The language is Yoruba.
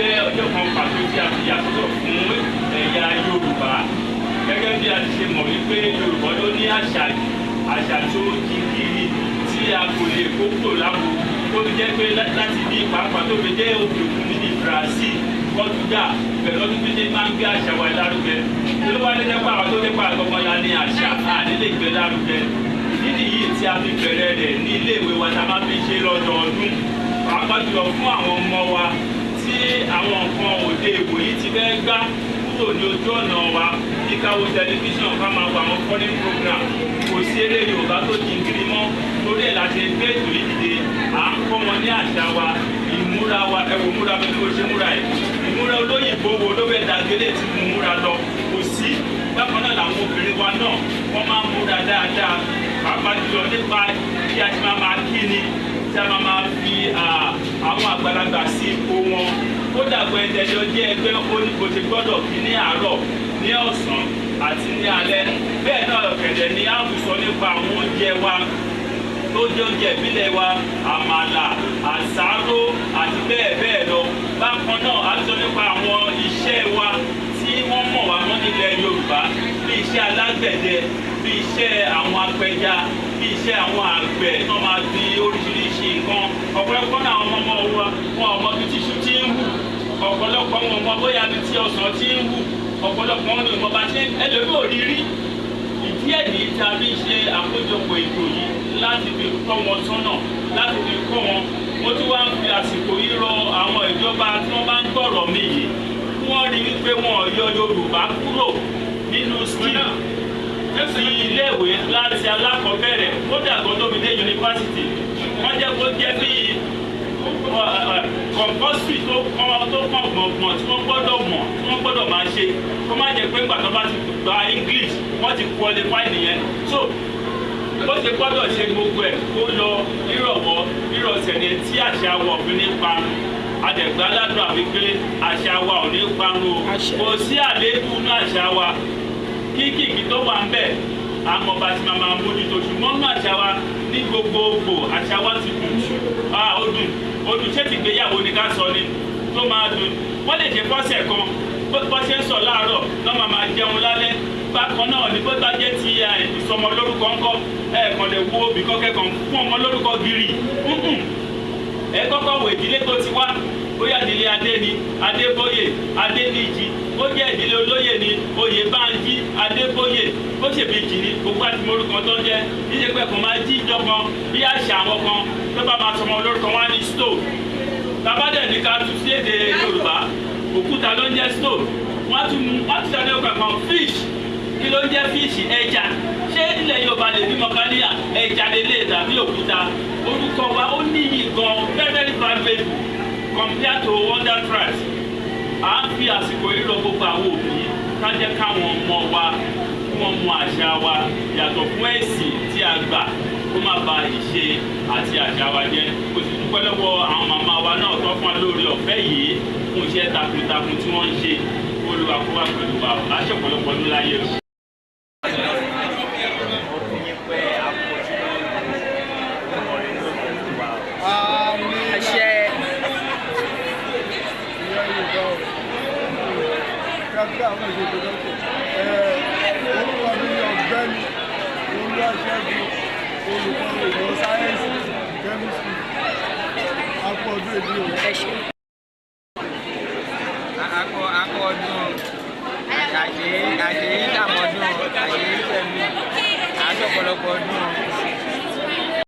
jẹ́ ọjọ́ kan pàtó tí a fi yàtọ̀ fún ẹ̀yà Yorùbá gẹ́gẹ́ bí a ti ṣe mọ̀ wípé Yorùbá ló ní àṣà tó kíkiri tí a kò lè kókò láwo tó fi jẹ́ pé láti bí pàápàá tó fi jẹ́ òkè òkun níbi Brazil Portugal pẹ̀lú ọdún tó ṣe máa ń gbé àṣà wa lárugẹ tó wá lé nípa àwọn tó nípa àgbọ̀ngàn la ní àṣà àdélé gbé lárugẹ ìdí yìí tí a fi bẹ̀rẹ̀ rẹ̀ ní iléèwé wa tá a máa fi ṣe lọ́dọọdún pàápàá jùlọ fún àwọn ọmọ wa tí àwọn nǹkan òde ìwòyí ti fẹ́ gbá kúrò ní ojú ọ̀nà wa bí ká wo tẹlifíṣàn ká máa wo àwọn foreign program kò sí eré Yorùbá tó jìngiri mọ́ lórí ẹ̀ láti gbé ètò yìí dìde à ń kọ́ wọn ní àṣà wa ìmúra wa ẹ̀wò múra bí ó ṣe múra ẹ̀ ìmúra olóyìnbó wo ló fẹ́ dàgbélé tí mo múra lọ kò sí bákan náà làwọn obìnrin wa náà wọ́n máa ń múra dáadáa pàápàá jùlọ nípa bí a ti máa kí ni tí a máa fi àwọn àgbàlagbà sí ipò wọn ó dàgbọ́ ẹ̀jẹ̀jọ jẹ́ ẹgbẹ́ oníbo ti gbọ́dọ̀ kí ní àárọ̀ ní ọ̀sán àti ní alẹ́ bẹ́ẹ̀ náà ọ̀kẹ̀dẹ̀ ni a ń sọ nípa àwọn oúnjẹ wa tó jẹ́ oúnjẹ ìbílẹ̀ wa àmàlà àsáró àti bẹ́ẹ̀ bẹ́ẹ̀ lọ bákan náà a sọ nípa àwọn iṣẹ́ wa tí wọ́n mọ̀ wá mọ́ nílẹ̀ Yorùbá bí iṣẹ́ alágbẹ̀dẹ bí iṣẹ́ àwọn apẹja bí iṣẹ́ àwọn àgbẹ̀ tó máa di oríṣiríṣi nǹkan ọ̀pọ̀lọpọ̀ náà àwọn ọmọ wa wọn ọmọ bíi tíṣu tí ń hù ọ̀pọ̀lọpọ̀ wọn ọmọ bóyá bíi tí ọsàn tí ń hù ọ̀pọ̀lọpọ̀ wọn ni ìmọ̀ba tí ẹlòmíì ò rí rí ìdí ẹ̀ ní tí a fi ṣe àkójọpọ̀ ètò yìí láti fi tọ́ wọn sọ́nà láti fi kọ́ wọn mo tún wá ń fi àsìkò yìí rọ àwọn ìjọba tí wọ́n bá ń gbọ́rọ̀ mi yìí wọ́n rí wípé wọn ò yọ Yorùbá kúrò nínú skil ti iléèwé láti alákọ̀ọ́bẹ̀rẹ̀ ó dàgbọ́ tóbi dé yunifásitì wọ́n jẹ́ kó jẹ́ bí kọ̀ǹpọ́sì tó kàn gbọ̀ngbọ̀n tí wọ́n gbọ́dọ̀ mọ̀ tí wọ́n gbọ́dọ̀ máa ṣe kó má jẹ́ pé ìgbà tó bá ti gba English wọ́n ti qualify nìyẹn so bó ṣe gbọ́dọ̀ ṣe gbogbo ẹ̀ kó lọ nírọ̀wọ́ nírọ̀sẹ̀ ni tí àṣà wọ̀ fi ní parun àdẹ̀gbá ládùn àfi pé àṣà wa ò ní parun o kò sí àléébù ní àṣà wa kíkìkì tó wà ń bẹ̀ àmọ́ bá ti máa mójútó ṣùgbọ́n ní àṣà wa ní gbogbogbò àṣà wa ti dùn jù ó dùn ṣé ti gbéyàwó ni ká sọ ni tó máa dùn wọ́n lè ṣe pọ́sẹ̀ kan bó ṣe ń sọ láàárọ̀ lọ́ máa jẹun lálẹ́ bákan náà ní bó bá jẹ́ ti ìsọmọ lórúkọ ńkọ́ ẹ̀ẹ̀kan lè wo òbí kọ́kẹ́kan fún ọmọ lórúkọ gírì ẹ kọ́kọ́ wo ìdílé tó ti wá bóyá ìdílé Adé ni Adébóyè Adéníjì ó jẹ́ ìdílé olóyè ni Oyèbánjí Adébóyè ó ṣèbejì ni gbogbo àti morúkọ tó ń jẹ́ níṣẹ́ pé kò máa jí ìjọba bí àṣà àwọn kan tó bá máa sọmọ lórúkọ wá ní stove tàbádẹ̀ ní ká tún sí èdè Yorùbá òkúta ló ń jẹ́ stove wọ́n tún sáré ọkọ̀ kan fish kí ló ń jẹ́ fish ẹja ṣé ilẹ̀ Yorùbá lè bímọ ká ní ẹja lélẹ̀ tàbí òkúta orúkọ wa ó níyì gan very very private compared to other tribes à ń fi àsìkò yìí lọ gbogbo àwọn òbí ká jẹ́ káwọn ọmọ wa kí wọ́n mọ àṣà wa yàtọ̀ fún ẹ̀sìn tí a gbà kó má ba ìṣe àti àṣà wa jẹ́ kò sì dúpẹ́ lọ́wọ́ àwọn màmá wa náà tó fún wa lórí ọ̀fẹ́ yìí fún iṣẹ́ takuntakun tí wọ́n ń ṣe Olúwa kó wà pẹ̀lú wa láṣẹ ọ̀pọ̀lọpọ̀ ní láyé o. Orúkọ mi ni Ọ̀gbẹ́ni Olúwaṣẹ́gun olùkọ́ ìmọ̀ sáyẹ́ǹsì chemistry akọ̀ọ́dún èdè òun. Akọ̀ọ́dún àṣeyí dàmọ́dún àṣeyí tẹ̀mí àṣọ̀pọ̀lọpọ̀ ọdún.